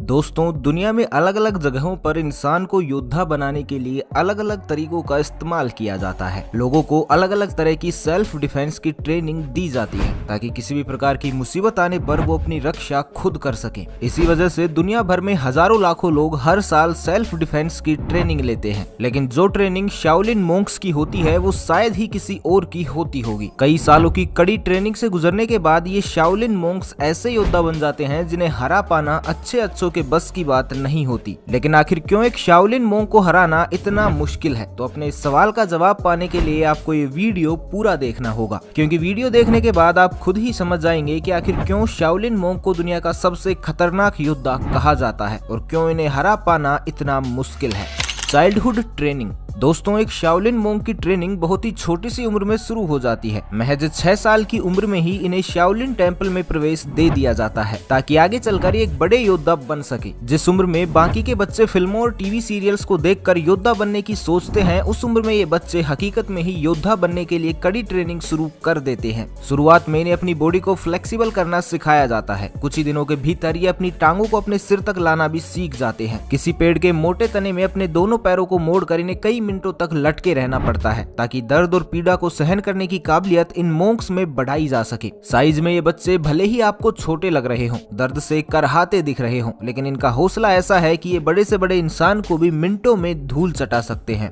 दोस्तों, दुनिया में अलग अलग जगहों पर इंसान को योद्धा बनाने के लिए अलग अलग तरीकों का इस्तेमाल किया जाता है। लोगों को अलग अलग तरह की सेल्फ डिफेंस की ट्रेनिंग दी जाती है ताकि किसी भी प्रकार की मुसीबत आने पर वो अपनी रक्षा खुद कर सके। इसी वजह से दुनिया भर में हजारों लाखों लोग हर साल सेल्फ डिफेंस की ट्रेनिंग लेते हैं। लेकिन जो ट्रेनिंग शाओलिन मोंक्स की होती है वो शायद ही किसी और की होती होगी। कई सालों की कड़ी ट्रेनिंग से गुजरने के बाद ये शाओलिन मोंक्स ऐसे योद्धा बन जाते हैं जिन्हें हरा पाना अच्छों के बस की बात नहीं होती। लेकिन आखिर क्यों एक शाओलिन मोंक को हराना इतना मुश्किल है? तो अपने इस सवाल का जवाब पाने के लिए आपको ये वीडियो पूरा देखना होगा, क्योंकि वीडियो देखने के बाद आप खुद ही समझ जाएंगे कि आखिर क्यों शाओलिन मोंक को दुनिया का सबसे खतरनाक योद्धा कहा जाता है और क्यों इन्हें हरा पाना इतना मुश्किल है। Childhood training. दोस्तों, एक शाओलिन मोंक की ट्रेनिंग बहुत ही छोटी सी उम्र में शुरू हो जाती है। महज 6 साल की उम्र में ही इन्हें शाओलिन टेम्पल में प्रवेश दे दिया जाता है ताकि आगे चलकर ये एक बड़े योद्धा बन सके। जिस उम्र में बाकी के बच्चे फिल्मों और टीवी सीरियल्स को देखकर योद्धा बनने की सोचते हैं, उस उम्र में ये बच्चे हकीकत में ही योद्धा बनने के लिए कड़ी ट्रेनिंग शुरू कर देते हैं। शुरुआत में इन्हें अपनी बॉडी को फ्लेक्सिबल करना सिखाया जाता है। कुछ ही दिनों के भीतर ये अपनी टांगों को अपने सिर तक लाना भी सीख जाते हैं। किसी पेड़ के मोटे तने में अपने दोनों पैरों को मोड़कर इन्हें कई मिनटों तक लटके रहना पड़ता है ताकि दर्द और पीड़ा को सहन करने की काबिलियत इन मोंक्स में बढ़ाई जा सके। साइज में ये बच्चे भले ही आपको छोटे लग रहे हों, दर्द से करहाते दिख रहे हों, लेकिन इनका हौसला ऐसा है कि ये बड़े से बड़े इंसान को भी मिनटों में धूल चटा सकते हैं।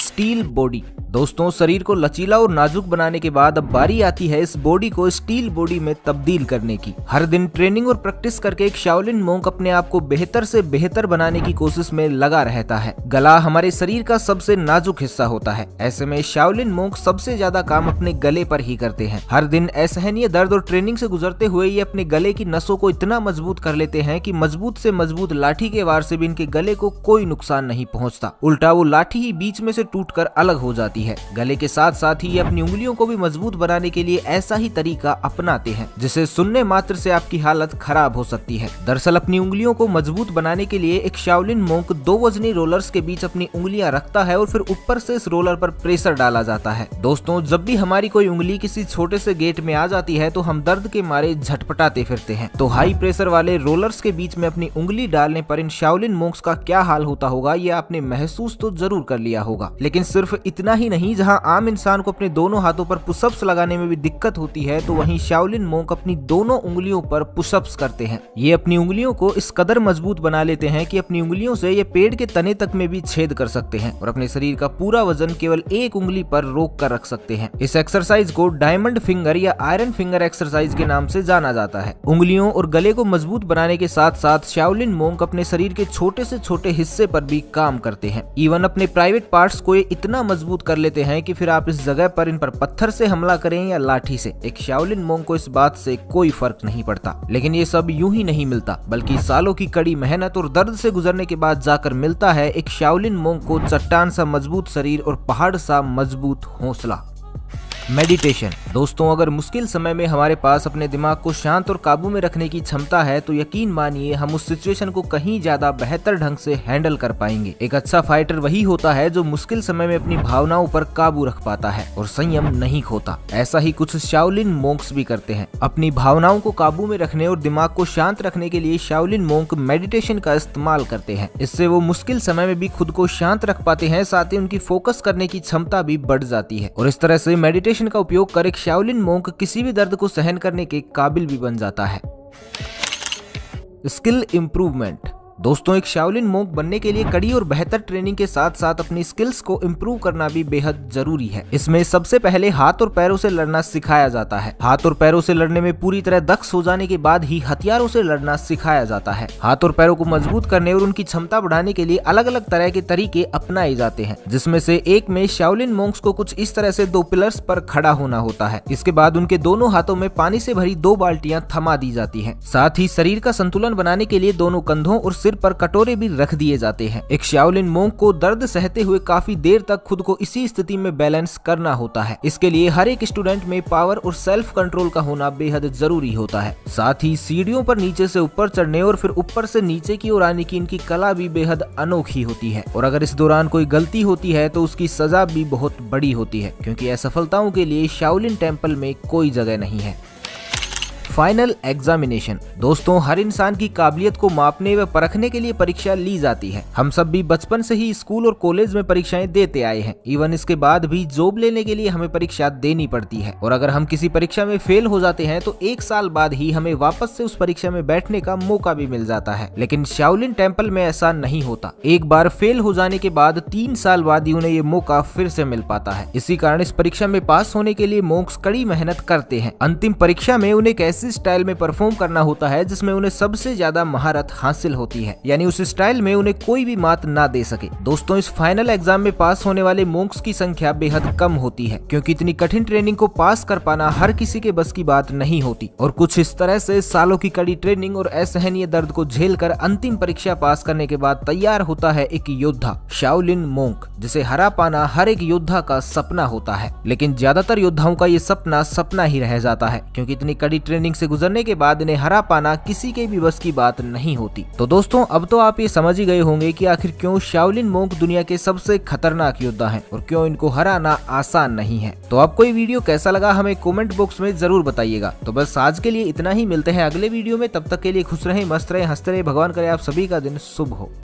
Steel body. दोस्तों, शरीर को लचीला और नाजुक बनाने के बाद अब बारी आती है इस बॉडी को स्टील बॉडी में तब्दील करने की। हर दिन ट्रेनिंग और प्रैक्टिस करके एक शाओलिन मोंक अपने आप को बेहतर से बेहतर बनाने की कोशिश में लगा रहता है। गला हमारे शरीर का सबसे नाजुक हिस्सा होता है। ऐसे में शाओलिन मोंक सबसे ज्यादा काम अपने गले पर ही करते हैं। हर दिन असहनीय दर्द और ट्रेनिंग से गुजरते हुए ये अपने गले की नसों को इतना मजबूत कर लेते हैं कि मजबूत से मजबूत लाठी के वार से भी इनके गले को कोई नुकसान नहीं पहुँचता। उल्टा वो लाठी ही बीच में से टूटकर अलग हो जाती है। गले के साथ साथ ही ये अपनी उंगलियों को भी मजबूत बनाने के लिए ऐसा ही तरीका अपनाते हैं जिसे सुनने मात्र से आपकी हालत खराब हो सकती है। दरअसल अपनी उंगलियों को मजबूत बनाने के लिए एक शाओलिन मोंक 2 वजनी रोलर्स के बीच अपनी उंगलियां रखता है और फिर ऊपर से इस रोलर पर प्रेशर डाला जाता है। दोस्तों, जब भी हमारी कोई उंगली किसी छोटे से गेट में आ जाती है तो हम दर्द के मारे झटपटाते फिरते हैं। तो हाई प्रेशर वाले रोलर्स के बीच में अपनी उंगली डालने पर इन शाओलिन मोंक्स का क्या हाल होता होगा ये आपने महसूस तो जरूर कर लिया होगा। लेकिन सिर्फ इतना ही नहीं, जहां आम इंसान को अपने दोनों हाथों पर पुशअप्स लगाने में भी दिक्कत होती है, तो वहीं शाओलिन मोंक अपनी दोनों उंगलियों पर पुशअप्स करते हैं। ये अपनी उंगलियों को इस कदर मजबूत बना लेते हैं कि अपनी उंगलियों से ये पेड़ के तने तक में भी छेद कर सकते हैं और अपने शरीर का पूरा वजन केवल एक उंगली पर रोक कर रख सकते हैं। इस एक्सरसाइज को डायमंड फिंगर या आयरन फिंगर एक्सरसाइज के नाम से जाना जाता है। उंगलियों और गले को मजबूत बनाने के साथ साथ शाओलिन मोंक अपने शरीर के छोटे से छोटे हिस्से पर भी काम करते हैं। इवन अपने प्राइवेट पार्ट्स को ये इतना मजबूत कर लेते हैं कि फिर आप इस जगह पर इन पर पत्थर से हमला करें या लाठी से, एक शाओलिन मोंक को इस बात से कोई फर्क नहीं पड़ता। लेकिन ये सब यूं ही नहीं मिलता, बल्कि सालों की कड़ी मेहनत और दर्द से गुजरने के बाद जाकर मिलता है एक शाओलिन मोंक को चट्टान सा मजबूत शरीर और पहाड़ सा मजबूत हौसला। मेडिटेशन। दोस्तों, अगर मुश्किल समय में हमारे पास अपने दिमाग को शांत और काबू में रखने की क्षमता है तो यकीन मानिए हम उस सिचुएशन को कहीं ज्यादा बेहतर ढंग से हैंडल कर पाएंगे। एक अच्छा फाइटर वही होता है जो मुश्किल समय में अपनी भावनाओं पर काबू रख पाता है और संयम नहीं खोता। ऐसा ही कुछ शाओलिन मोंक्स भी करते हैं। अपनी भावनाओं को काबू में रखने और दिमाग को शांत रखने के लिए शाओलिन मोंक मेडिटेशन का इस्तेमाल करते हैं। इससे वो मुश्किल समय में भी खुद को शांत रख पाते हैं, साथ ही उनकी फोकस करने की क्षमता भी बढ़ जाती है और इस तरह से मेडिटेशन का उपयोग कर एक शाओलिन मोंक किसी भी दर्द को सहन करने के काबिल भी बन जाता है। Skill improvement. दोस्तों, एक शाओलिन मोंक बनने के लिए कड़ी और बेहतर ट्रेनिंग के साथ साथ अपनी स्किल्स को इम्प्रूव करना भी बेहद जरूरी है। इसमें सबसे पहले हाथ और पैरों से लड़ना सिखाया जाता है। हाथ और पैरों से लड़ने में पूरी तरह दक्ष हो जाने के बाद ही हथियारों से लड़ना सिखाया जाता है। हाथ और पैरों को मजबूत करने और उनकी क्षमता बढ़ाने के लिए अलग अलग तरह के तरीके अपनाए जाते हैं, जिसमें से एक में शाओलिन मोंक्स को कुछ इस तरह से 2 पिलर्स पर खड़ा होना होता है। इसके बाद उनके दोनों हाथों में पानी से भरी 2 बाल्टियां थमा दी जाती हैं। साथ ही शरीर का संतुलन बनाने के लिए दोनों कंधों और सिर पर कटोरे भी रख दिए जाते हैं। एक शाओलिन मोंक को दर्द सहते हुए काफी देर तक खुद को इसी स्थिति में बैलेंस करना होता है। इसके लिए हर एक स्टूडेंट में पावर और सेल्फ कंट्रोल का होना बेहद जरूरी होता है। साथ ही सीढ़ियों पर नीचे से ऊपर चढ़ने और फिर ऊपर से नीचे की ओर आने की इनकी कला भी बेहद अनोखी होती है और अगर इस दौरान कोई गलती होती है तो उसकी सजा भी बहुत बड़ी होती है, क्योंकि असफलताओं के लिए शाओलिन टेम्पल में कोई जगह नहीं है। Final examination. दोस्तों, हर इंसान की काबिलियत को मापने व परखने के लिए परीक्षा ली जाती है। हम सब भी बचपन से ही स्कूल और कॉलेज में परीक्षाएं देते आए हैं। इवन इसके बाद भी जॉब लेने के लिए हमें परीक्षा देनी पड़ती है, और अगर हम किसी परीक्षा में फेल हो जाते हैं तो 1 साल बाद ही हमें वापस से उस परीक्षा में बैठने का मौका भी मिल जाता है। लेकिन शाओलिन टेम्पल में ऐसा नहीं होता। एक बार फेल हो जाने के बाद 3 साल बाद ही उन्हें ये मौका फिर से मिल पाता है। इसी कारण इस परीक्षा में पास होने के लिए मोंक्स कड़ी मेहनत करते हैं। अंतिम परीक्षा में उन्हें एक ऐसे स्टाइल में परफॉर्म करना होता है जिसमें उन्हें सबसे ज्यादा महारत हासिल होती है, यानी उस स्टाइल में उन्हें कोई भी मात ना दे सके। दोस्तों, इस फाइनल एग्जाम में पास होने वाले मोंक्स की संख्या बेहद कम होती है, क्योंकि इतनी कठिन ट्रेनिंग को पास कर पाना हर किसी के बस की बात नहीं होती। और कुछ इस तरह से सालों की कड़ी ट्रेनिंग और असहनीय दर्द को झेलकर अंतिम परीक्षा पास करने के बाद तैयार होता है एक योद्धा, शाओलिन मोंक, जिसे हरा पाना हर एक योद्धा का सपना होता है। लेकिन ज्यादातर योद्धाओं का ये सपना ही रह जाता है, क्योंकि इतनी कड़ी ट्रेनिंग से गुजरने के बाद इन्हें हरा पाना किसी के भी बस की बात नहीं होती। तो दोस्तों, अब तो आप ये समझ ही गए होंगे कि आखिर क्यों शाओलिन मोंक दुनिया के सबसे खतरनाक योद्धा हैं और क्यों इनको हराना आसान नहीं है। तो आपको ये वीडियो कैसा लगा हमें कमेंट बॉक्स में जरूर बताइएगा। तो बस आज के लिए इतना ही, मिलते हैं अगले वीडियो में। तब तक के लिए खुश रहें, मस्त रहें, हंसते रहें। भगवान करे आप सभी का दिन शुभ हो।